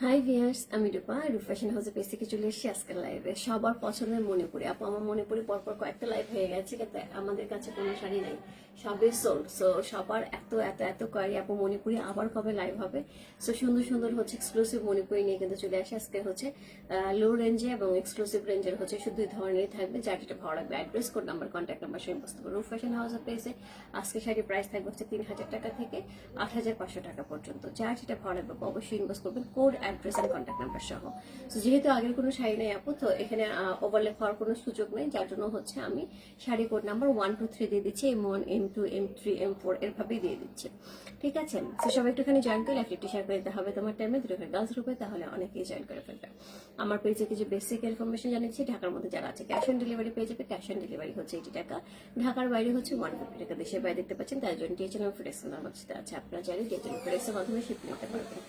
High viewers, আমি রূপা fashion হাউসের page থেকে চলে এসেছি আজকের লাইভে। সবার পছন্দের মণিপুরি আপু, আমার মণিপুরি পরপর কয়েকটা লাইভ হয়ে গেছে, কিন্তু আমাদের কাছে কোনো শাড়ি নাই, সবই সোল্ড। সো সবার এত এত এত কোয়ারি আপু মণিপুরি আবার কবে লাইভ হবে। সো সুন্দর সুন্দর হচ্ছে এক্সক্লুসিভ মণিপুরি নিয়ে কিন্তু চলে আসে আজকে হচ্ছে লো রেঞ্জে এবং এক্সক্লুসিভ রেঞ্জের হচ্ছে শুধু দুই ধরনেরই থাকবে। যার যেটা ভালো লাগবে address, code number, contact number সেই বস্তু ফ্যাশন হাউসের পেজে আজকে শাড়ির প্রাইস থাকবে হচ্ছে 3000 টাকা থেকে 8500 টাকা পর্যন্ত। যার যেটা ভালো লাগবে অবশ্যই ইনভেস্ট করবেন code, address and contact number সহ। তো যেহেতু আগের কোনো শাড়ি নেই আপু, তো এখানে ওভারলেপ হওয়ার কোনো সুযোগ নেই, যার জন্য হচ্ছে আমি শাড়ি কোড নাম্বার 1 2 3 দিয়ে দিচ্ছি, M1 M2 M3 M4 এরভাবেই দিয়ে দিচ্ছি। ঠিক আছে, তো সবাই একটুখানি জয়েন করে লাইভটি শেয়ার করে দিতে হবে তোমার টাইমে দুটো করে গার্লস গ্রুপে, তাহলে অনেকেই জয়েন করে ফেলবে। আমার পেজে কিছু বেসিক ইনফরমেশন জানিয়েছি। ঢাকার মধ্যে যারা আছে ক্যাশ অন ডেলিভারি পেয়ে যাবে। ক্যাশ অন ডেলিভারি হচ্ছে 80 টাকা, ঢাকার বাইরে হচ্ছে 150 টাকা। দেশের বাইরে দেখতে পাচ্ছেন তার জন্য ডিএচএল এবং ফ্রেক্স আমার সাথে আছে, আপনারা চাইলে ডিএচএল ফ্রেক্সের মাধ্যমে শিপ নিতে পারবেন।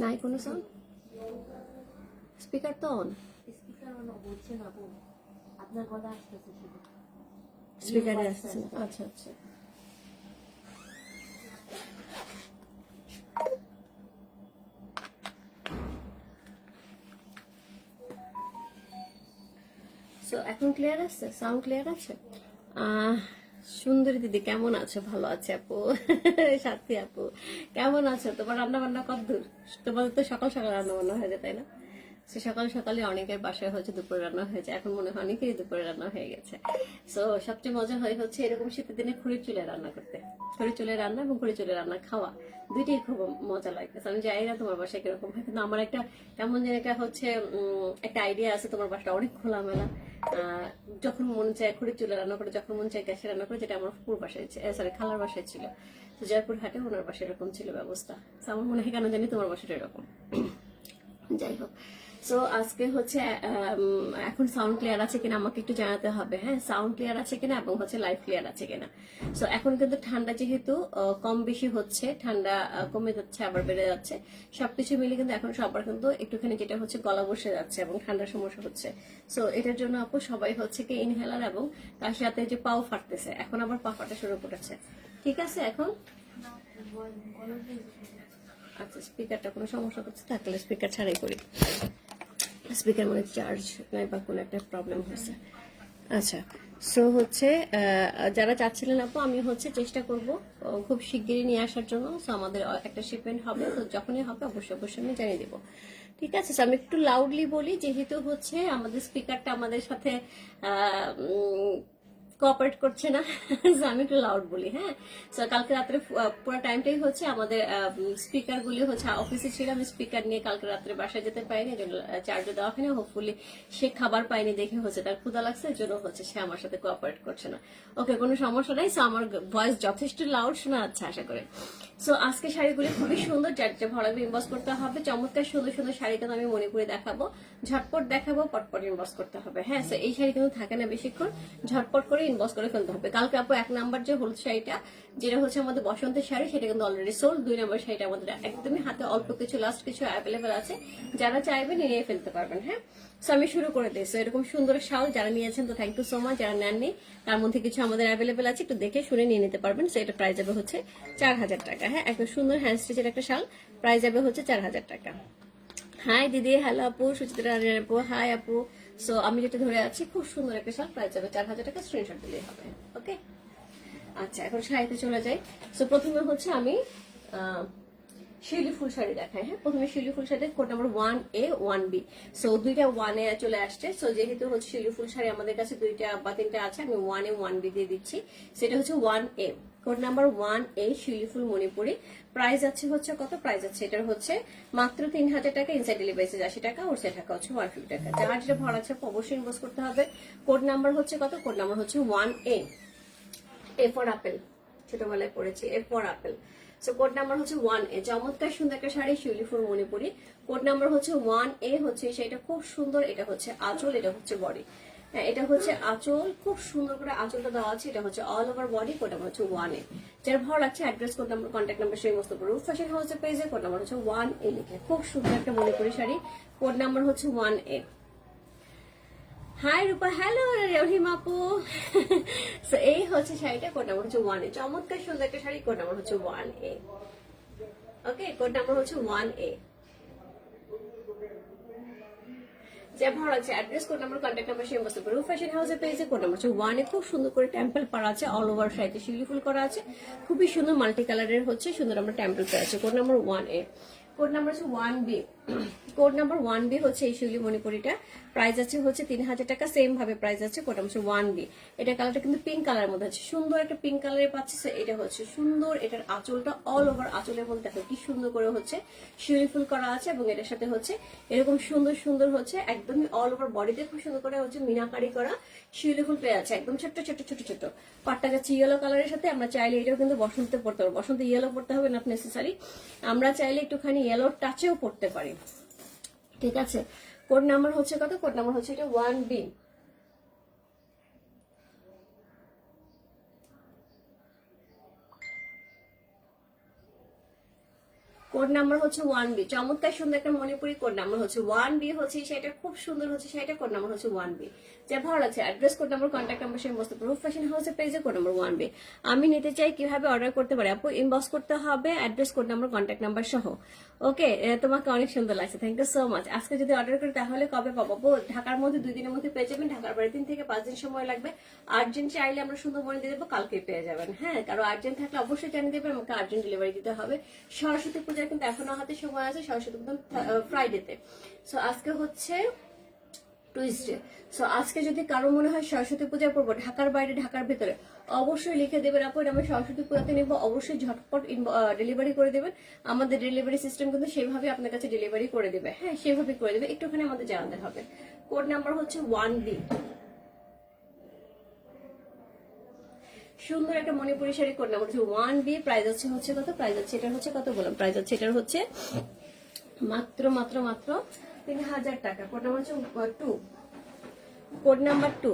নাই কোনো সাউন্ড, স্পিকার তো অন, স্পিকার অন হচ্ছে না আপু, আপনার কথা আসতেছে শুধু স্পিকারে আসছে। আচ্ছা আচ্ছা, সো এখন ক্লিয়ার আছে, সাউন্ড ক্লিয়ার আছে। সুন্দরী দিদি কেমন আছো? ভালো আছে আপু। সাথী আপু কেমন আছো? তোমার রান্না বান্না কত দূর? তোমাদের তো সকাল সকাল রান্না বান্না হয়ে যায়, তাই না? সে সকাল সকালে অনেকের বাসায় হচ্ছে দুপুরে রান্না হয়েছে, এখন মনে হয় অনেকেরই দুপুরে রান্না হয়ে গেছে। সো সবচেয়ে মজা হয় হচ্ছে এরকম শীতের দিনে খড়ির চুলে রান্না করতে। খড়ির চুলে রান্না এবং খড়ির চুলে রান্না খাওয়া দুইটাই খুব মজা লাগতেছে। আমি জানি না তোমার বাসায় কিরকম হয়, কিন্তু আমার একটা কেমন যেন একটা হচ্ছে একটা আইডিয়া আছে, তোমার বাসাটা অনেক খোলামেলা। যখন মন চায় খড়ির চুলে রান্না করে, যখন মন চায় গ্যাসে রান্না করে, যেটা আমার ফুপুর বাসায় সরি খালার বাসায় ছিল। তো জয়পুর হাটে ওনার বাসায় এরকম ছিল ব্যবস্থা। আমার মনে হয় কেন জানি তোমার বাসাটা এরকম। যাই হোক, সো আজকে হচ্ছে এখন সাউন্ড ক্লিয়ার আছে কিনা আমাকে একটু জানাতে হবে। হ্যাঁ, সাউন্ড ক্লিয়ার আছে কিনা এবং হচ্ছে লাইভ ক্লিয়ার আছে কিনা। সো এখন কিন্তু ঠান্ডা যেহেতু কম বেশি হচ্ছে, ঠান্ডা কমে যাচ্ছে আবার বেড়ে যাচ্ছে, সবকিছু মিলে কিন্তু এখন সবার কিন্তু একটুখানি যেটা হচ্ছে গলা বসে যাচ্ছে এবং ঠান্ডার সমস্যা হচ্ছে। সো এটার জন্য আপু সবাই হচ্ছে কি ইনহেলার এবং তার সাথে যে পাও ফাটতেছে, এখন আবার পা ফাটা শুরু করেছে। ঠিক আছে এখন আচ্ছা, স্পিকারটা কোনো সমস্যা করছে, থাকলে স্পিকার ছাড়াই করি। স্পিকার মানে চার্জ নাই বা কোনো একটা প্রবলেম হয়েছে। আচ্ছা, সো হচ্ছে যারা চাচ্ছিলেন আপু, আমি হচ্ছে চেষ্টা করব খুব শিগগিরই নিয়ে আসার জন্য। সো আমাদের একটা শিপমেন্ট হবে, তো যখনই হবে অবশ্যই অবশ্যই আমি জানিয়ে দেবো। ঠিক আছে, আমি একটু লাউডলি বলি যেহেতু হচ্ছে আমাদের স্পিকারটা আমাদের সাথে কোঅপারেট করছে না। আমি একটু লাউড বলি। হ্যাঁ, সো কালকে রাত্রে পুরো টাইমটাই হচ্ছে আমাদের স্পিকার গুলি হচ্ছে অফিসে ছিল, আমি স্পিকার নিয়ে কালকে রাত্রে বাসায় যেতে পারিনি, এই জন্য চার্জও দেওয়া হয়নি। হোপফুলি সে খাবার পায়নি দেখে হচ্ছে তার ক্ষুধা লাগছে, এই জন্য হচ্ছে সে আমার সাথে কোঅপারেট করছে না। ওকে, কোনো সমস্যা নাই। সো আমার ভয়েস যথেষ্ট লাউড শোনা যাচ্ছে আশা করে। সো আজকে শাড়িগুলি খুবই সুন্দর, যার যে ভালো লাগবে ইনবক্স করতে হবে। চমৎকার সুন্দর সুন্দর শাড়ি কিন্তু আমি মণিপুরে দেখাবো, ঝটপট দেখাবো, পটপট ইনবক্স করতে হবে। হ্যাঁ, সো এই শাড়ি কিন্তু থাকে না বেশিক্ষণ, ঝটপট করে ইনবক্স করে ফেলতে হবে। কালকে আপু 1 নাম্বার যে হলুদ শাড়িটা, যেটা হচ্ছে আমাদের বসন্তের শাড়ি, সেটা কিন্তু অলরেডি সোল্ড। 2 নাম্বার শাড়িটা আমাদের একদমই হাতে অল্প কিছু লাস্ট কিছু অ্যাভেলেবেল আছে, যারা চাইবেন নিয়ে ফেলতে পারবেন। হ্যাঁ, সো আমি শুরু করে দিই। সো এরকম সুন্দর শাল যারা নিয়েছেন তো থ্যাংক ইউ সো মাচ, যারা নেননি তার মধ্যে কিছু আমাদের অ্যাভেলেবেল আছে, একটু দেখে শুনে নিয়ে নিতে পারবেন। সো এটা প্রাইস যাবে হচ্ছে 4000 টাকা। হ্যাঁ, একটা সুন্দর হ্যান্ড স্টিচের একটা শাল, প্রাইস যাবে হচ্ছে 4000 টাকা। হাই দিদি, হ্যালো আপু, সুচিত্রা আপু, হাই আপু। সো আমি যেটা ধরে আছি খুব সুন্দর একটা শাল, প্রাইস যাবে 4000 টাকা, স্ক্রিনশট দিলেই হবে। ওকে, আচ্ছা এখন শাড়িতে চলে যাই। সো প্রথমে হচ্ছে আমি শিউলি ফুল শাড়ি দেখাই। হ্যাঁ, প্রথমে শিউলি ফুল sari code number 1A 1B। So দুইটা 1A চলে আসছে। সো যেহেতু হচ্ছে শিউলি ফুল শাড়ি আমাদের কাছে দুইটা বা তিনটা আছে, আমি 1A 1B দিয়ে দিচ্ছি। সেটা হচ্ছে 1A, কোড নাম্বার 1A শিউলি ফুল মণিপুরি। প্রাইস আছে হচ্ছে কত? প্রাইস আছে এটার হচ্ছে মাত্র 3000 টাকা, ইনসাইড ডেলিভারি 80 টাকা, ওর সেট টাকা হচ্ছে 150 টাকা। যার যেটা ভাড়া আছে অবশ্যই ইনভেস্ট করতে হবে। কোড নাম্বার হচ্ছে কত? কোড নাম্বার হচ্ছে 1A, এ ফর আপেল, ছোটবেলায় পড়েছি, A for apple. So code number হচ্ছে 1A, চমৎকার সুন্দর একটা শাড়ি শিউলি ফুল মণিপুরি। কোড নাম্বার হচ্ছে 1A, হচ্ছে সেটা খুব সুন্দর। এটা হচ্ছে আঁচল, এটা হচ্ছে বডি। হ্যাঁ, এটা হচ্ছে আঁচল, খুব সুন্দর করে আঁচলটা দেওয়া আছে। এটা হচ্ছে all over body. Code number হচ্ছে 1A। যার ভালো লাগছে address, code number, contact number সেই মস্ত রূপ ফ্যাশন হাউসের পেজে কোড নাম্বার হচ্ছে 1A লিখে খুব সুন্দর একটা মণিপুরি শাড়ি। কোড নাম্বার হচ্ছে 1A। হাই রূপা, হ্যালো রহিম আপু। সো এই হচ্ছে শাড়িটা, কোড নাম্বার হচ্ছে 1A, চমৎকার সুন্দর একটা শাড়ি, কোড নাম্বার হচ্ছে 1A। ওকে, কোড নাম্বার হচ্ছে 1A। যে ভালো লাগছে address, code number, contact number, সেই বস্তু রূপ ফ্যাশন হাউসের পেজে কোড নাম্বার হচ্ছে 1A। খুব সুন্দর করে টেম্পল করা আছে, অল ওভার সাইডে শিউলি ফুল করা আছে, খুবই সুন্দর মাল্টি কালারের হচ্ছে সুন্দর আমরা টেম্পল করা আছে। Code number 1A। Code number হচ্ছে 1B। কোড নাম্বার 1B হচ্ছে এই শিউলি মণিপুরিটা, প্রাইস আছে হচ্ছে 3000 টাকা, সেম ভাবে প্রাইস আছে। কোড নাম্বার হচ্ছে 1B। এটা কালারটা কিন্তু পিঙ্ক কালারের মধ্যে আছে, সুন্দর একটা পিঙ্ক কালারে পাচ্ছে। এটা হচ্ছে সুন্দর, এটার আঁচলটা অল ওভার আঁচলের মধ্যে দেখো কি সুন্দর করে হচ্ছে শিউলি ফুল করা আছে, এবং এটার সাথে হচ্ছে এরকম সুন্দর সুন্দর হচ্ছে একদমই অল ওভার বডিতে খুব সুন্দর করে হচ্ছে মিনাকারি করা শিউলি ফুল পেয়ে আছে, একদম ছোট্ট ছোট্ট ছোট ছোট। পাটটা যাচ্ছে ইয়েলো কালারের সাথে, আমরা চাইলে এটাও কিন্তু বসন্তে পড়তে পারবো, বসন্তে ইয়েলো পড়তে হবে নট নেসেসারি, আমরা চাইলে একটুখানি ইয়েলোর টাচেও পড়তে পারি, ঠিক আছে। কোড নাম্বার হচ্ছে কত? কোড নাম্বার হচ্ছে এটা 1B। কোড নাম্বার হচ্ছে 1B। চমৎকার সুন্দর একটা মণিপুরি, কোড নাম্বার হচ্ছে 1B হচ্ছে সেটা, খুব সুন্দর হচ্ছে সেটা, কোড নাম্বার হচ্ছে 1B। যা ভালো লাগছে address, code number, contact number, সেই মস্ত রূপ ফ্যাশন হাউসের পেজে কোড নাম্বার 1B। আমি নিতে চাই, কিভাবে অর্ডার করতে পারি আপু? ইনবক্স করতে হবে address, code number, contact number সহ। ওকে, তোমাকে অনেক সুন্দর লাগছে, থ্যাংক ইউ সো মাচ। আজকে যদি অর্ডার করি তাহলে কবে পাবো? ঢাকার মধ্যে 2 দিনের মধ্যে পেয়ে যাবেন, ঢাকার বাইরে 3 থেকে 5 দিন সময় লাগবে। আর্জেন্ট চাইলে আমরা সুন্দরবনে দিয়ে দেবো, কালকে পেয়ে যাবেন। হ্যাঁ, কারো আর্জেন্ট থাকলে অবশ্যই জানিয়ে দেবেন, আমাকে আর্জেন্ট ডেলিভারি দিতে হবে। সরস্বতী পূজা কিন্তু এখনো হাতে সময় আছে, সরস্বতী পূজা ফ্রাইডেতে। সো আজকে হচ্ছে টুইসডে। সো আজকে যদি কারো মনে হয় সরস্বতী পূজা করবো ঢাকার বাইরে ঢাকার ভেতরে, অবশ্যই লিখে দেবেন আপু আমি সরস্বতী পূজাতে নেবো, অবশ্যই ঝটপট ডেলিভারি করে দেবেন। আমাদের ডেলিভারি সিস্টেম কিন্তু সেভাবে আপনার কাছে ডেলিভারি করে দেবে। হ্যাঁ, সেভাবে করে দেবে, একটুখানি আমাদের জানাতে হবে। কোড নাম্বার হচ্ছে 1B। সুন্দর একটা মণিপুরি শাড়ি, কোড নাম্বার হচ্ছে 1B। প্রাইস হচ্ছে কত? প্রাইস হচ্ছে এটার হচ্ছে কত বললাম? প্রাইস হচ্ছে এটার হচ্ছে মাত্র মাত্র মাত্র 3000 টাকা। কোড নাম্বার হচ্ছে 2। Code number 2।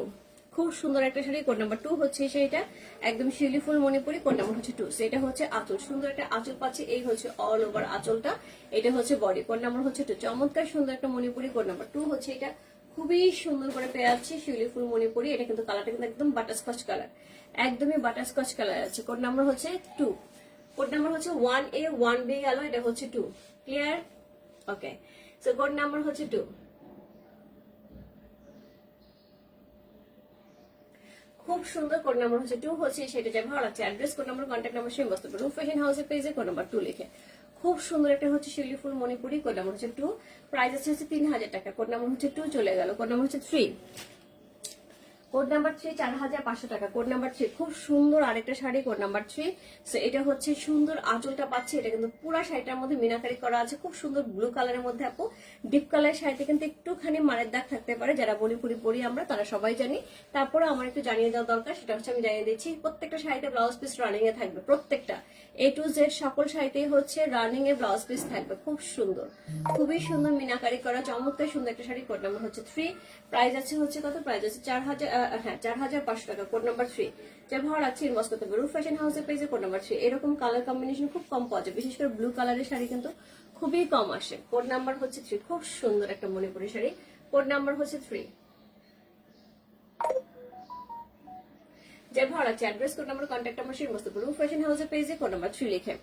খুব সুন্দর একটা শাড়ি, কোড নাম্বার 2 হচ্ছে সেইটা, একদম শিউলি ফুল মণিপুরি, কোড নাম্বার হচ্ছে 2। সেটা হচ্ছে আঁচল, সুন্দর একটা আঁচল পাচ্ছে, এই হচ্ছে অল ওভার আঁচলটা, এটা হচ্ছে বডি, কোড নাম্বার হচ্ছে 2। চমৎকার সুন্দর একটা মণিপুরি, কোড নাম্বার 2 হচ্ছে এটা, খুবই সুন্দর করে পেয়ে যাচ্ছে শিউলি ফুল মণিপুরি। এটা কিন্তু কালারটা কিন্তু একদম বাটারস্কচ কালার, একদমই বাটারস্কচ কালার আছে। কোড নাম্বার হচ্ছে 2। কোড নাম্বার হচ্ছে 1A 1B গেল, এটা হচ্ছে 2। ক্লিয়ার? ওকে, সো কোড নাম্বার হচ্ছে 2। খুব সুন্দর, কোড নাম্বার হচ্ছে 2 হচ্ছে সেটা, যা ভালো লাগছে address, code number, contact number, সেই বস্তু রূপ ফ্যাশন হাউসের পেজে কোড নাম্বার 2 লিখে। খুব সুন্দর একটা হচ্ছে শিউলি ফুল মণিপুরি, কোড নাম্বার হচ্ছে 2। প্রাইস হচ্ছে 3000 টাকা। কোড নাম্বার হচ্ছে 2 চলে গেল। কোড নাম্বার হচ্ছে 3। কোড নাম্বার 3 4500 টাকা। কোড নাম্বার 3 খুব সুন্দর আরেকটা শাড়ি, কোড নাম্বার 3। সো এটা হচ্ছে সুন্দর আঁচলটা পাচ্ছে, এটা কিন্তু পুরো শাড়িটার মধ্যে মিনাকারি করা আছে, খুব সুন্দর ব্লু কালারের মধ্যে। আপু ডিপ কালার শাড়িতে কিন্তু একটুখানি মারের দাগ থাকতে পারে, যারা মণিপুরি পরি আমরা তারা সবাই জানি, তারপরে আমার একটু জানিয়ে দেওয়া দরকার, সেটা হচ্ছে আমি জানিয়ে দিচ্ছি। প্রত্যেকটা শাড়িতে ব্লাউজ পিস রানিং এ থাকবে, প্রত্যেকটা A to Z সকল শাড়িতেই হচ্ছে রানিং এ ব্লাউজ পিস থাকবে। খুব সুন্দর, খুবই সুন্দর মিনাকারি করা চমৎকার সুন্দর একটা শাড়ি। কোড নাম্বার হচ্ছে 3। প্রাইস হচ্ছে কত? প্রাইস আছে 4500 টাকা। Code number 3। যা ভালো লাগছে ইনবক্স করতে হবে রূপ ফ্যাশন হাউসের পেজে, কোড নাম্বার 3। এরকম কালার কম্বিনেশন খুব কম পাওয়া যায়, বিশেষ করে ব্লু কালারের শাড়ি কিন্তু খুবই কম আসে। কোড নাম্বার হচ্ছে 3। খুব সুন্দর একটা মণিপুরি শাড়ি, কোড নাম্বার হচ্ছে 3। যাই ভালো লাগছে address, code number, contact number, সেই মস্ত রূপ ফ্যাশন হাউসের পেজে কোড নাম্বার 3 লিখে।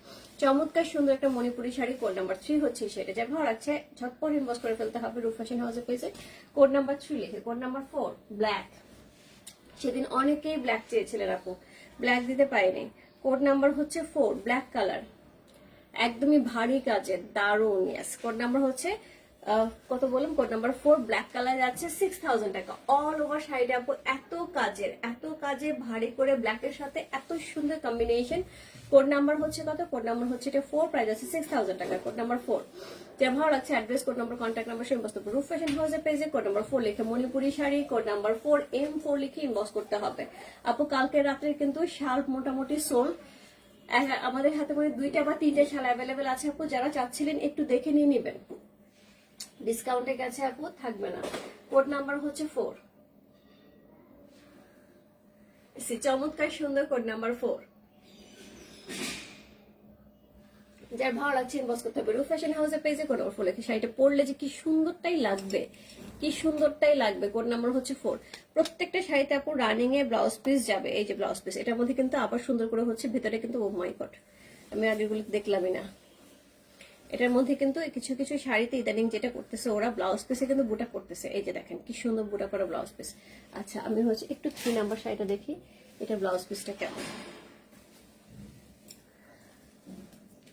চমৎকার সুন্দর একটা মণিপুরি শাড়ি, কোড নাম্বার 3 হচ্ছে সেটা, যাই ভালো লাগছে ঝটপট ইনবক্স করে ফেলতে হবে রূপ ফ্যাশন হাউসের পেজে, কোড নাম্বার 3 লিখে। Code number 4 black. সেদিন অনেকেই ব্ল্যাক চেয়েছিলেন আপু, ব্ল্যাক দিতে পারিনি। কোড নাম্বার হচ্ছে 4 ব্ল্যাক কালার, একদমই ভারী কাজের, দারুন। ইয়েস, কোড নাম্বার হচ্ছে কত বললাম? কোড নাম্বার 4 ব্ল্যাক কালার যাচ্ছে 6000 টাকা। অল ওভার শাড়িটা আপু এত কাজের, এত কাজে ভারী করে ব্ল্যাকের সাথে এত সুন্দর কম্বিনেশন। কোড নাম্বার হচ্ছে কত? কোড নাম্বার হচ্ছে এটা 4, প্রাইস আছে 6000 টাকা। Code number 4। যা ভালো লাগছে address, code number, contact number, সেই বস্তু রূপ ফ্যাশন হাউসের পেজে কোড নাম্বার 4 লিখে Manipuri sari, code number 4 M4 লিখে ইনবক্স করতে হবে। আপু কালকে রাত্রে কিন্তু শাল মোটামুটি সোল্ড, আমাদের হাতে করে 2টা বা 3টে শাল অ্যাভেলেবেল আছে আপু, যারা চাচ্ছিলেন একটু দেখে নিয়ে নেবেন, ডিসকাউন্টে গেছে আপু, থাকবে না। কোড নাম্বার হচ্ছে 4। চমৎকার সুন্দর, কোড নাম্বার 4। যার ভালো লাগছে ইনবক্স করতে হবে রূপ ফ্যাশন হাউসের পেজে, কোড নাম্বার 4 লিখে। শাড়িটা পরলে যে কি সুন্দরটাই লাগবে, কি সুন্দরটাই লাগবে। কোড নাম্বার হচ্ছে 4। প্রত্যেকটা শাড়িতে আপু রানিং এ ব্লাউজ পিস যাবে, এই যে ব্লাউজ পিস, এটার মধ্যে কিন্তু আবার সুন্দর করে হচ্ছে ভিতরে কিন্তু, ও মাই গড আমি আগেগুলো দেখলামই না, এটার মধ্যে কিন্তু কিছু কিছু শাড়িতে ইদানিং যেটা করতেছে ওরা ব্লাউজ পিসে কিন্তু বুটা করতেছে। এই যে দেখেন কি সুন্দর বুটা করা ব্লাউজ পিস। আচ্ছা আমি হচ্ছে একটু 3 নাম্বার শাড়িটা দেখি, এটা ব্লাউজ পিসটা কেমন।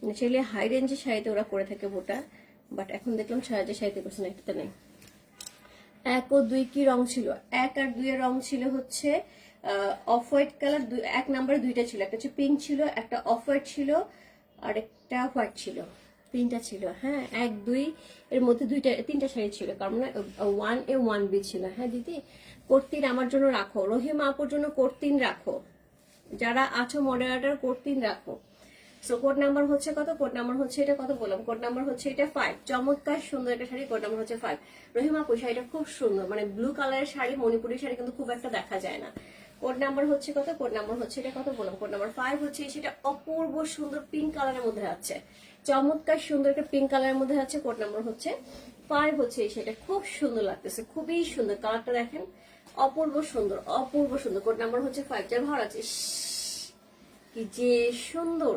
ন্যাচারালি হাই রেঞ্জের শাড়িতে ওরা করে থাকে বুটা, বাট এখন দেখলাম 6,000 শাড়িতে করছে না, এটাতে নেই। 1 ও 2 কি রং ছিল? 1 আর 2 এর রং ছিল হচ্ছে অফ হোয়াইট কালার। 1 নাম্বারে 2টা ছিল, একটা হচ্ছে পিঙ্ক ছিল, একটা অফ হোয়াইট ছিল, আর একটা হোয়াইট ছিল, 3টা ছিল। হ্যাঁ 1 2 এর মধ্যে 3টা শাড়ি ছিল, কারণ 1A 1B ছিল। হ্যাঁ দিদি কোট 3 আমার জন্য রাখো, রহিমা আপুর জন্য কোট 3 রাখো, যারা আছো মডারেটর কোট 3 রাখো। সো কোড নাম্বার হচ্ছে কত? কোড নাম্বার হচ্ছে এটা, কত বললাম, কোড নাম্বার হচ্ছে এটা 5। চমৎকার সুন্দর একটা শাড়ি, কোড নাম্বার হচ্ছে 5। রহিমা আপু শাড়িটা খুব সুন্দর, মানে ব্লু কালারের শাড়ি, মণিপুরি শাড়ি কিন্তু খুব একটা দেখা যায় না। কোড নাম্বার হচ্ছে কত? কোড নাম্বার হচ্ছে এটা, কত বললাম, কোড নাম্বার 5 হচ্ছে। সেটা অপূর্ব সুন্দর পিঙ্ক কালারের মধ্যে আছে, চমৎকার সুন্দর একটা পিঙ্ক কালারের মধ্যে আছে। কোড নাম্বার হচ্ছে 5 হচ্ছে। সেটা খুব সুন্দর লাগতেছে, খুবই সুন্দর, কালারটা দেখেন অপূর্ব সুন্দর, অপূর্ব সুন্দর। কোড নাম্বার হচ্ছে 5, যার ভালো আছে কি যে সুন্দর।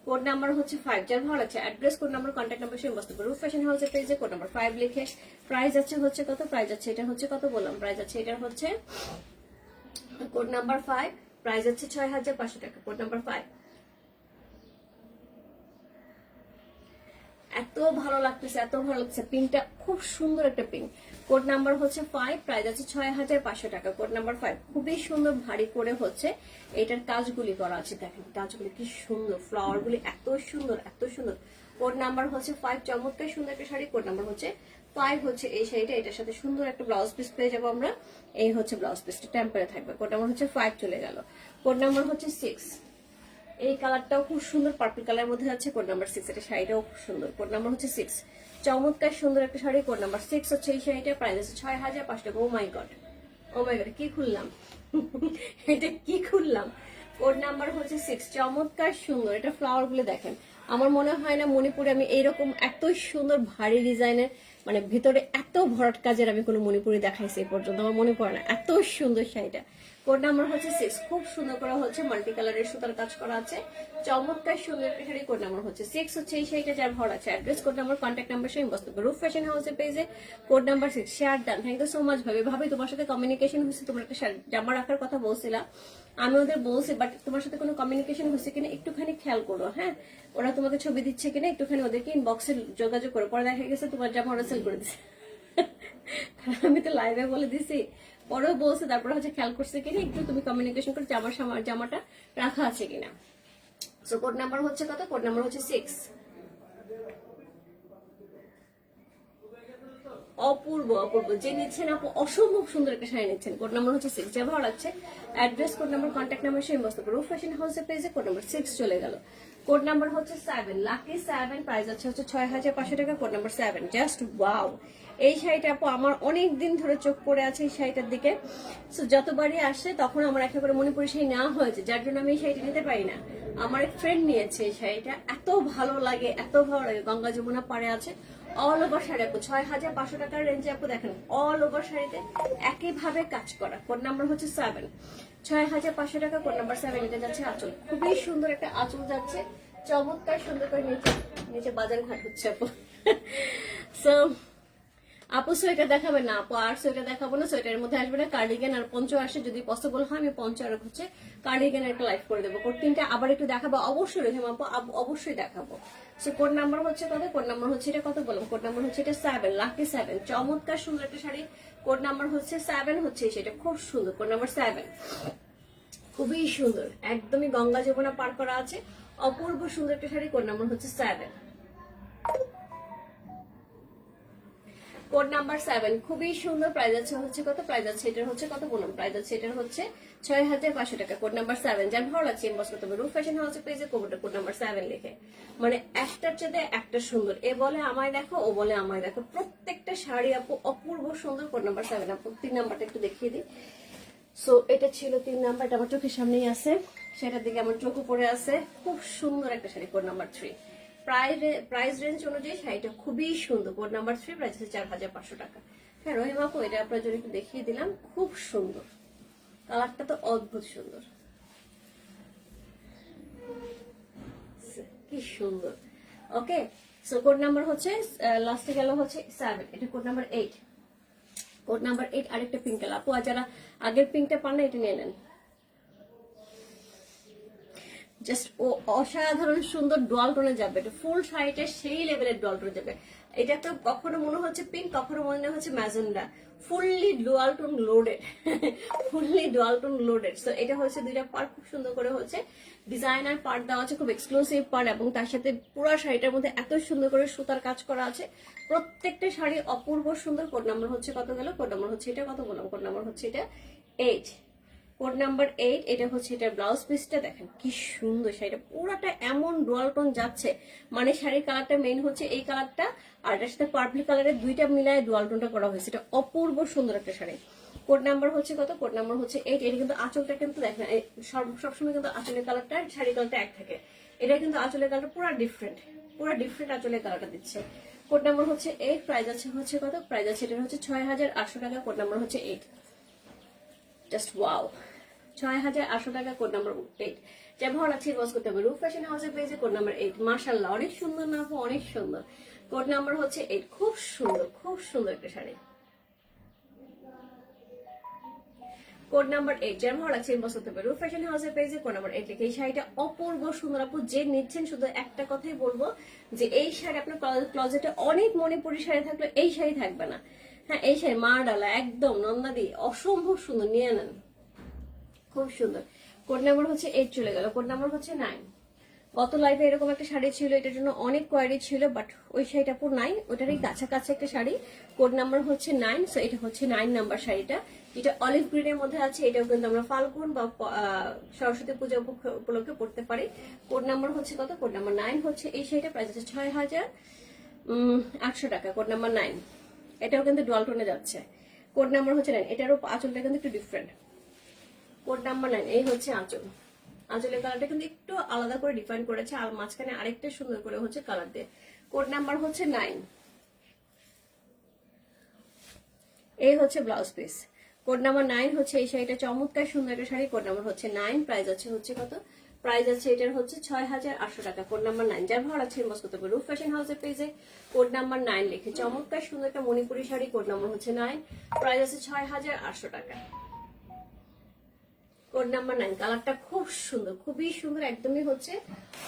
কোড নাম্বার হচ্ছে 5, যার ভালো লাগছে address, code number, contact number সে বস্তু রূপ ফ্যাশন হাউসের পেজে কোড নাম্বার 5 লিখে প্রাইস আছে হচ্ছে কত? প্রাইস আছে এটা হচ্ছে কত বললাম, প্রাইস আছে এটা হচ্ছে কোড নাম্বার 5, প্রাইস আছে 6,500 টাকা। কোড নাম্বার 5 এত ভালো লাগতেছে, এত ভালো লাগছে, পিঙ্কটা খুব সুন্দর একটা পিঙ্ক। কোড নাম্বার হচ্ছে 5, প্রাইস আছে 6,500 টাকা। কোড নাম্বার 5 খুবই সুন্দর ভারী করে হচ্ছে এটার কাজগুলি করা আছে, দেখেন কাজগুলি কি সুন্দর, ফ্লাওয়ার গুলি এত সুন্দর, এত সুন্দর। কোড নাম্বার হচ্ছে 5, চমৎকার সুন্দর একটা শাড়ি। কোড নাম্বার হচ্ছে 5 হচ্ছে এই শাড়িটা, এটার সাথে সুন্দর একটা ব্লাউজ পিস পেয়ে যাবো আমরা। এই হচ্ছে ব্লাউজ পিসটা, টেম্পারে থাকবে। কোড নাম্বার হচ্ছে 5 চলে গেল। কোড নাম্বার হচ্ছে 6, এই কালারটাও খুব সুন্দর, পার্পল কালারের মধ্যে আছে। কোড নাম্বার 6, এটা শাড়িটাও খুব সুন্দর। কোড নাম্বার হচ্ছে 6, চমৎকার সুন্দর একটা শাড়ি। কোড নাম্বার 6 হচ্ছে এই শাড়িটা, প্রাইস আছে 6,500 টাকা। ও মাই গড, ও মাই গড, কি খুললাম এটা কি খুললাম। কোড নাম্বার হচ্ছে 6, চমৎকার সুন্দর। এটা ফ্লাওয়ার গুলো দেখেন, আমার মনে হয় না মণিপুরে আমি এইরকম এত সুন্দর ভারী ডিজাইনের, মানে ভিতরে এত ভরাট কাজের আমি কোনো মণিপুরি দেখাইছি এই পর্যন্ত, আমার মনে পড়ে না, এত সুন্দর শাড়িটা। কোড নাম্বার হচ্ছে 6, খুব সুন্দর করা হচ্ছে, মাল্টি কালারের সুতার কাজ করা আছে, চমৎকার সুন্দর একটা শাড়ি। কোড নাম্বার হচ্ছে 6 হচ্ছে এই শাড়িটা, যার ভর আছে address, code number, contact number সহ বস্তু রূপ ফ্যাশন হাউসের পেজে। Code number 6 share done. Thank you so much ভাবি। ভাবি তোমার সাথে কমিউনিকেশন হয়েছে, তোমার একটা জামা রাখার কথা বলছিলা, আমি ওদের বলছি, বাট তোমার সাথে কোনো কমিউনিকেশন হয়েছে কিনা একটুখানি খেয়াল করো। হ্যাঁ ওরা তোমাকে ছবি দিচ্ছে কিনা একটুখানি ওদেরকে ইনবক্সে যোগাযোগ করো। পরে দেখা গেছে তোমার জামা ওরা সেল করে দিচ্ছে, আমি তো লাইভে বলে দিছি, পরেও বলছে, তারপরে হচ্ছে খেয়াল করছে কিনা একটু তুমি কমিউনিকেশন করে জামাটা রাখা আছে কিনা। সো কোড নাম্বার হচ্ছে কত? কোড নাম্বার হচ্ছে 6। অপূর্ব, অপূর্ব, যে নিচ্ছেন আপু অসম্ভব সুন্দর একটা শাড়ি নিচ্ছেন। কোড নাম্বার হচ্ছে 6, যা ভালো লাগছে address, code number, contact number সেই বস্তু রূপ ফ্যাশন হাউসের পেজে। কোড নাম্বার 6 চলে গেল। কোড নাম্বার হচ্ছে 7, লাকি 7, প্রাইস আছে হচ্ছে 6,500 টাকা। Code number 7, just wow. এই শাড়িটা আপু আমার অনেক দিন ধরে চোখ পড়ে আছে এই শাড়িটার দিকে। সো যতবারই আসে তখন আমার একটা করে মণিপুরি শাড়ি নেওয়া হয়েছে, যার জন্য আমি এই শাড়িটা নিতে পারি না। আমার এক ফ্রেন্ড নিয়েছে এই শাড়িটা, এত ভালো লাগে, এত ভালো লাগে। গঙ্গা যমুনা পাড়ে আছে, অল ওভার শাড়ি আপু 6,500 টাকার রেঞ্জে আপু দেখেন, অল ওভার শাড়িতে একইভাবে কাজ করা। কোড নাম্বার হচ্ছে 7, 6,500 টাকা। কোড নাম্বার 7, এটা যাচ্ছে আঁচল, খুবই সুন্দর একটা আঁচল যাচ্ছে, চমৎকার সুন্দর করে নিচে নিচে বাজার ঘাট হচ্ছে আপু। সো আপু সোয়েটার দেখাবেন না আপু, আর সোয়েটার দেখাবো না, সোয়েটারের মধ্যে আসবে না, কার্ডিগান আর পঞ্চ আসে, যদি পসিবল হয় আমি পঞ্চ আর হচ্ছে কার্ডিগানের একটা লাইভ করে দেবো। কোড 3টা আবার একটু দেখাবো অবশ্যই রহিম আপু, অবশ্যই দেখাবো। সে কোড নাম্বার হচ্ছে কত? কোড নাম্বার হচ্ছে এটা, কত বললাম, কোড নাম্বার হচ্ছে এটা 7, লাকি 7, চমৎকার সুন্দর একটা শাড়ি। কোড নাম্বার হচ্ছে 7 হচ্ছে সেটা, খুব সুন্দর। কোড নাম্বার 7 খুবই সুন্দর, একদমই গঙ্গা যমুনা পার করা আছে, অপূর্ব সুন্দর একটা শাড়ি। কোড নাম্বার হচ্ছে 7, কোড নাম্বার 7 খুবই সুন্দর। প্রাইস আছে হচ্ছে কত? প্রাইস আছে এটার হচ্ছে কত বললাম, প্রাইস আছে এটার হচ্ছে 6,500 টাকা। কোড নাম্বার 7, যার ভালো লাগছে ইনবক্স করতে হবে রূপ ফ্যাশন হাউসের পেজে, কোড নাম্বার 7 লিখে। মানে একটার চেয়ে একটা সুন্দর, এ বলে আমায় দেখো, ও বলে আমায় দেখো, প্রত্যেকটা শাড়ি আপু অপূর্ব সুন্দর। কোড নাম্বার 7 আপু 3 নাম্বারটা একটু দেখিয়ে দিই। সো এটা ছিল 3 নাম্বার, এটা আমার চোখের সামনেই আছে, সেটার দিকে আমার চোখও পড়ে আছে, খুব সুন্দর একটা sari. Code number 3, price range অনুযায়ী শাড়িটা খুবই সুন্দর। কোড নাম্বার 3, প্রাইস আছে 4,500 টাকা। হ্যাঁ রহিম আপু, এটা আপনার জন্য একটু দেখিয়ে দিলাম, খুব সুন্দর, কালারটা তো অদ্ভুত সুন্দর, কি সুন্দর। ওকে, সো কোড নাম্বার হচ্ছে লাস্টে গেল হচ্ছে 7, এটা কোড নাম্বার 8। কোড নাম্বার 8 আরেকটা পিঙ্ক কালার। আপু আর যারা আগের পিঙ্কটা পান না এটা নিয়ে নেন। জাস্ট ও অসাধারণ সুন্দর ডোয়াল টোনে যাবে, এটা ফুল শাড়িটা সেই লেভেলের ডোয়াল টোনে যাবে। এটা তো কখনো মনে হচ্ছে পিঙ্ক, কখনো মনে হচ্ছে magenta, fully dual tone loaded, fully dual tone loaded. So এটা হচ্ছে দুইটা পার্ট খুব সুন্দর করে হচ্ছে ডিজাইনার পার্ট দেওয়া আছে, খুব এক্সক্লুসিভ পার্ট, এবং তার সাথে পুরো শাড়িটার মধ্যে এত সুন্দর করে সুতার কাজ করা আছে। প্রত্যেকটা শাড়ি অপূর্ব সুন্দর। কোড নাম্বার হচ্ছে কত গেল? কোড নাম্বার হচ্ছে এটা, কত বললাম? কোড নাম্বার হচ্ছে এটা 8। কোড নাম্বার 8, এটা হচ্ছে এটার ব্লাউজ পিসটা। দেখেন কি সুন্দর শাড়িটা, পুরাটা এমন ডুয়াল টোন যাচ্ছে, মানে শাড়ির কালারটা মেইন হচ্ছে এই কালারটা, আর এটার সাথে পার্পল কালারের দুইটা মিলায় ডুয়াল টোনটা করা হয়েছে। এটা অপূর্ব সুন্দর একটা শাড়ি। কোড নাম্বার হচ্ছে কত? কোড নাম্বার হচ্ছে 8। এটা কিন্তু আঁচলটা কিন্তু দেখেন সবসময় কিন্তু আঁচলের কালারটা শাড়ি কালারটা এক থাকে, এটা কিন্তু আঁচলের কালারটা পুরো ডিফারেন্ট, পুরো ডিফারেন্ট আঁচলের কালারটা দিচ্ছে। কোড নাম্বার হচ্ছে 8, প্রাইস আছে হচ্ছে কত? প্রাইস আছে এটা হচ্ছে 6800 টাকা। কোড নাম্বার হচ্ছে 8। জাস্ট ওয়াও, 6800 টাকা। Code number 8। যা ভালো লাগছে বস করতে হবে। রূপ ফ্যাশন হাউসের পেজে কোড নাম্বার 8। মাশাআল্লাহ, অনেক সুন্দর না আপু? অনেক সুন্দর। কোড নাম্বার হচ্ছে 8। খুব সুন্দর, খুব সুন্দর একটা শাড়ি। কোড নাম্বার 8, যা ভালো লাগছে বস করতে হবে। রূপ ফ্যাশন হাউসের পেজে কোড নাম্বার 8 লিখে এই শাড়িটা অপূর্ব সুন্দর। আপু যে নিচ্ছেন শুধু একটা কথাই বলবো যে এই শাড়ি আপনার ক্লোজেটে অনেক মণিপুরি শাড়ি থাকলে এই শাড়ি থাকবে না। হ্যাঁ, এই শাড়ি মা ডালা একদম নন্দাদি অসম্ভব সুন্দর, নিয়ে নেন, খুব সুন্দর। কোড নাম্বার হচ্ছে 8 চলে গেল। কোড নাম্বার হচ্ছে 9। গত লাইভে এরকম একটা শাড়ি ছিল, এটার জন্য অনেক কোয়ারি ছিল, বাট ওই শাড়িটা পুরো নাই, ওটারই কাছাকাছি একটা শাড়ি। কোড নাম্বার হচ্ছে 9। সো এটা হচ্ছে 9 নাম্বার শাড়িটা, যেটা অলিভ গ্রিনের মধ্যে আছে। এটাও কিন্তু আমরা ফাল্গুন বা সরস্বতী পূজা উপলক্ষে পড়তে পারি। কোড নাম্বার হচ্ছে কত? কোড নাম্বার 9 হচ্ছে এই শাড়িটা, প্রাইস আছে 6800 টাকা। Code number 9। এটাও কিন্তু ডুয়াল টোনে যাচ্ছে। কোড নাম্বার হচ্ছে 9। এটারও আঁচলটা কিন্তু একটু ডিফারেন্ট। কোড নাম্বার 9, এই হচ্ছে আঁচল। আঁচলের কালারটা কিন্তু একটু আলাদা করে ডিফাইন করেছে, আর মাঝখানে আরেকটা সুন্দর করে হচ্ছে কালার দিয়ে। কোড নাম্বার হচ্ছে 9। এই হচ্ছে ব্লাউজ পিস। কোড নাম্বার 9 হচ্ছে এই শাড়িটা, চমৎকার সুন্দর একটা শাড়ি। কোড নাম্বার হচ্ছে 9, প্রাইস আছে হচ্ছে কত? প্রাইস আছে এটার হচ্ছে 6800 টাকা। Code number 9। যার ভালো লাগছে ইনবক্স করতে পারবে রূপ ফ্যাশন হাউসের পেজে কোড নাম্বার 9 লিখে। চমৎকার সুন্দর একটা মণিপুরি শাড়ি। কোড নাম্বার হচ্ছে 9, প্রাইস আছে 6800 টাকা। Code number 9। কালারটা খুব সুন্দর, খুবই সুন্দর, একদমই হচ্ছে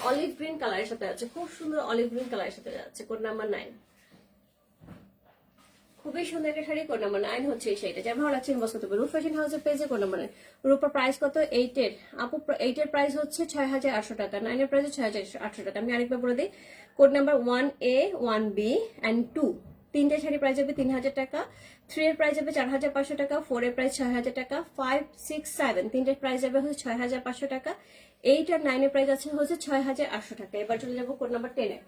অলিভ গ্রিন কালারের সাথে আছে, খুব সুন্দর অলিভ গ্রিন কালারের সাথে যাচ্ছে। কোড নাম্বার 9, খুবই সুন্দর একটা শাড়ি। কোড নাম্বার 9 হচ্ছে এই শাড়িটা। যা ভালো লাগছে ইনবক্স করতে পারবে রূপ ফ্যাশন হাউসের পেজে। Code number 9। রূপার প্রাইস কত? 8 এর। আপু 8 এর প্রাইস হচ্ছে 6800 টাকা, 9 এর প্রাইস 6800 টাকা। আমি আরেকবার বলে দিই, code number 1A 1B and 2, তিনটে শাড়ি প্রাইস হবে 3000 টাকা। 3 এর প্রাইস হবে 4500 টাকা। 4 এর প্রাইস 6000 টাকা। 5, 6, 7 তিনটে প্রাইস হবে হচ্ছে 6500 টাকা। 8 আর 9 এর প্রাইস আছে হচ্ছে 6800 টাকা। এবার চলে যাবো কোড নাম্বার 10 এ।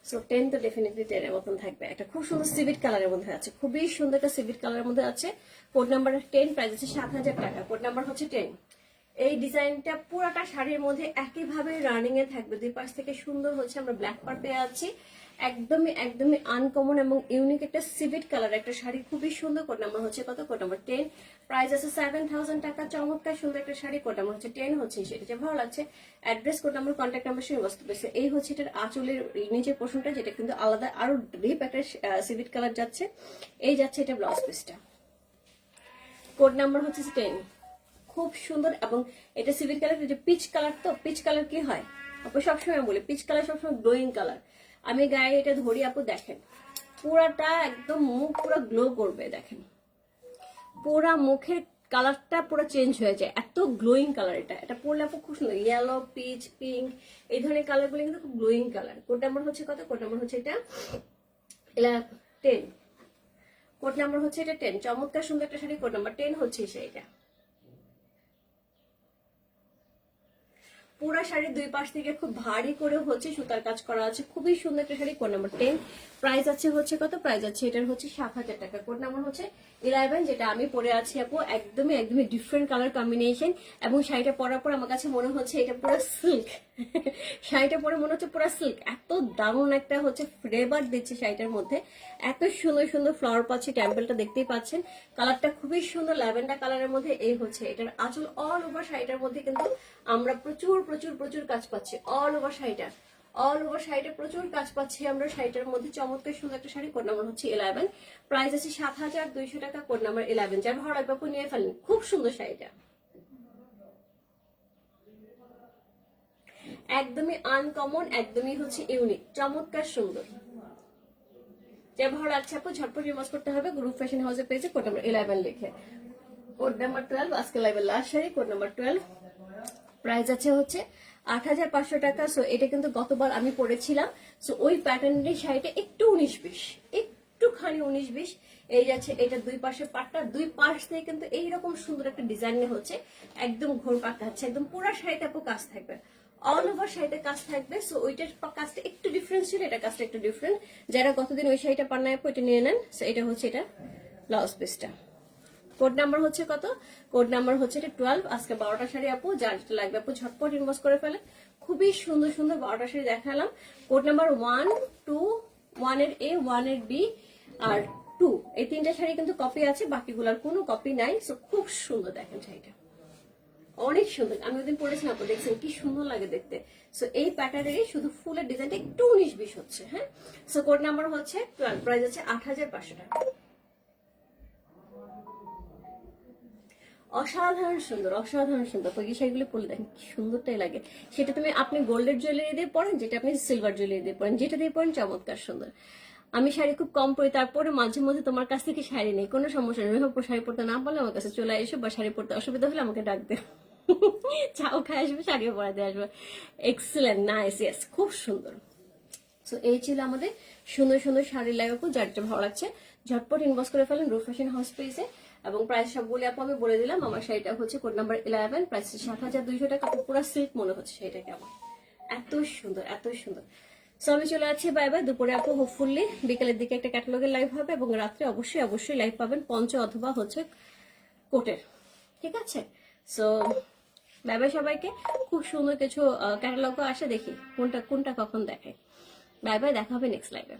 সো 10 তো ডেফিনেটলি 10 এর মতন থাকবে। একটা খুব সুন্দর সিভিট কালারের মধ্যে আছে, খুবই সুন্দর একটা সিভিট কালারের মধ্যে আছে। কোড নাম্বার 10, প্রাইস আছে 7000 টাকা। কোড নাম্বার হচ্ছে 10। এই ডিজাইনটা পুরাটা শাড়ির মধ্যে একইভাবে রানিং এ থাকবে, দুই পাশ থেকে সুন্দর হচ্ছে আমরা ব্ল্যাক পার পেয়ে আছি। একদমই একদমই আনকমন এবং ইউনিক একটা সিভিট কালার একটা শাড়ি, খুবই সুন্দর। কোড নাম্বার হচ্ছে কত? কোড নাম্বার 10, প্রাইস আছে 7000 টাকা। চমৎকার সুন্দর একটা শাড়ি। কোড নাম্বার হচ্ছে 10 হচ্ছে সেটা। যে ভালো লাগছে address, code number, contact number সঙ্গে বসতে পেরেছে। এই হচ্ছে এটার আঁচলের নিচের পোর্শনটা, যেটা কিন্তু আলাদা আরো ডিপ একটা সিভিট কালার যাচ্ছে। এই যাচ্ছে এটা ব্লাউজ পিসটা। কোড নাম্বার হচ্ছে 10, খুব সুন্দর। এবং এটা সিভিট কালার, এটা পিচ কালার। তো পিচ কালার কি হয় আপু? সবসময় বলি পিচ কালার সবসময় গ্লোয়িং কালার। আমি গায়ে এটা ধরি আপু, দেখেন পুরাটা একদম মুখ পুরো গ্লো করবে। দেখেন পুরা মুখের কালারটা পুরো চেঞ্জ হয়ে যায়, এত গ্লোয়িং কালার এটা। এটা পরলে আপু খুব সুন্দর। ইয়েলো, পিচ, পিঙ্ক এই ধরনের কালার গুলো কিন্তু খুব গ্লোয়িং কালার। কোড নাম্বার হচ্ছে কত? কোড নাম্বার হচ্ছে এটা 10। কোড নাম্বার হচ্ছে এটা 10। চমৎকার সুন্দর একটা শাড়ি। কোড নাম্বার 10 হচ্ছে সেইটা। পুরা শাড়ির দুই পাশ থেকে খুব ভারী করে হচ্ছে সুতার কাজ করা আছে, খুবই সুন্দর একটা শাড়ি। কোড নাম্বার 10, প্রাইস আছে হচ্ছে কত? প্রাইস আছে এটার হচ্ছে 7000 টাকা। কোড নাম্বার হচ্ছে 11, যেটা আমি পরে আছি আপু, একদমই একদমই ডিফারেন্ট কালার কম্বিনেশন। এবং শাড়িটা পরার পর আমার কাছে মনে হচ্ছে এটা পুরো সিল্ক। শাড়িটা পরে মনে হচ্ছে পুরো সিল্ক, এত দারুণ একটা হচ্ছে ফ্লেভার দিচ্ছে শাড়িটার মধ্যে। এত সুন্দর সুন্দর ফ্লাওয়ার পাচ্ছি, টেম্পলটা দেখতেই পাচ্ছেন। কালারটা খুবই সুন্দর ল্যাভেন্ডার কালারের মধ্যে। এই হচ্ছে এটার আঁচল। অল ওভার শাড়িটার মধ্যে কিন্তু আমরা প্রচুর প্রচুর প্রচুর কাজ পাচ্ছি। অল ওভার শাড়িটা অল ওভার শাড়িটা প্রচুর কাজ পাচ্ছি আমরা শাড়িটার মধ্যে। চমৎকার সুন্দর একটা শাড়ি, কোড নাম্বার হচ্ছে 11, প্রাইস আছে 7,200 টাকা, কোড নাম্বার 11। যার ভালো লাগবে আপু নিয়ে ফেলেন, খুব সুন্দর শাড়িটা, একদমই আনকমন, একদমই হচ্ছে ইউনিক, চমৎকার সুন্দর। যে ভালো লাগছে আপু ঝটপট রিমার্স করতে হবে গ্রুপ ফ্যাশন হাউসের পেজে কোড নাম্বার 11 লিখে। কোড নাম্বার 12 আজকে লাইভের last sari, code number 12, price আছে হচ্ছে 8,500 টাকা। সো এটা কিন্তু গতবার আমি পরেছিলাম। সো ওই প্যাটার্নের শাড়িটা একটু 19-20, একটুখানি 19-20 এই যাচ্ছে। এটা দুই পাশে পাটটা, দুই পাশ থেকে কিন্তু এইরকম সুন্দর একটা ডিজাইনের হচ্ছে, একদম ঘোর পাটটা হচ্ছে, একদম পুরো শাড়িটা আপু কাজ থাকবে, অল ওভার শাড়িতে কাজ থাকবে। সো ওইটার কাজটা একটু ডিফারেন্ট ছিল, এটা কাজটা একটু ডিফারেন্ট। যারা গতদিন ওই শাড়িটা পান নাই আপু এটা নিয়ে নেন। সো এটা হচ্ছে এটা ব্লাউজ পিসটা। কোড নাম্বার হচ্ছে কত? কোড নাম্বার হচ্ছে এটা 12। আজকে 12টা শাড়ি আপু, যার যেটা লাগবে আপু ঝটপট ইনবক্স করে ফেলে। খুবই সুন্দর সুন্দর 12টা শাড়ি দেখালাম। কোড নাম্বার 1, 2, 1 এর A, 1 এর B আর 2, এই তিনটা শাড়ি কিন্তু কপি আছে, বাকিগুলোর কোনো কপি নাই। সো খুব সুন্দর, দেখেন শাড়িটা অনেক সুন্দর। আমি ওদিন পরেছিলাম আপু, দেখছেন কি সুন্দর লাগে দেখতে। সো এই প্যাটার্নেরই শুধু ফুলের ডিজাইনটা একটু 19-20 হচ্ছে। হ্যাঁ, সো কোড নাম্বার হচ্ছে 12, প্রাইস আছে 8,500 টাকা। অসাধারণ সুন্দর, অসাধারণ সুন্দর। এই শাড়িগুলো পরলে দেখেন কি সুন্দরটাই লাগে। সেটা আপনি গোল্ডের জুয়েলারি দিয়ে পরেন, যেটা আপনি সিলভার জুয়েলারি দিয়ে পরেন, যেটা দিয়ে পরেন চমৎকার সুন্দর। আমি শাড়ি খুব কম পরি, তারপরে মাঝে মধ্যে তোমার কাছ থেকে শাড়ি নেই, কোনো সমস্যা নেই। শাড়ি পরতে না পারলে আমার কাছে চলে এসো, বা শাড়ি পরতে অসুবিধা হলে আমাকে ডাক দে, চাও খাই আসবে, শাড়িও পরাতে আসবে। এক্সেলেন্ট, নাইস, ইয়েস, খুব সুন্দর। সো এই ছিল আমাদের সুন্দর সুন্দর শাড়ির লাইভ আপু, যার যেটা ভালো লাগছে ঝটপট ইনবক্স করে ফেলেন রুফ ফ্যাশন হাউস পেজে। এবং প্রাইস সবগুলি আপু আমি বলে দিলাম। আমার শাড়িটা হচ্ছে কোড নাম্বার 11, প্রাইস 7,200 টাকা। পুরো সিল্ক মনে হচ্ছে শাড়িটা, কেমন এত সুন্দর, এত সুন্দর। সো আমি চলে যাচ্ছি, বাই বাই। দুপুরে আপু হোপফুলি বিকেলের দিকে একটা ক্যাটালগের লাইভ হবে, এবং রাত্রে অবশ্যই অবশ্যই লাইভ পাবেন পঞ্চ অথবা হচ্ছে কোটের, ঠিক আছে? সো বাই বাই সবাইকে। খুব সুন্দর কিছু ক্যাটালগও আসে, দেখি কোনটা কোনটা কখন দেখায়। বাই বাই, দেখা হবে নেক্সট লাইভে।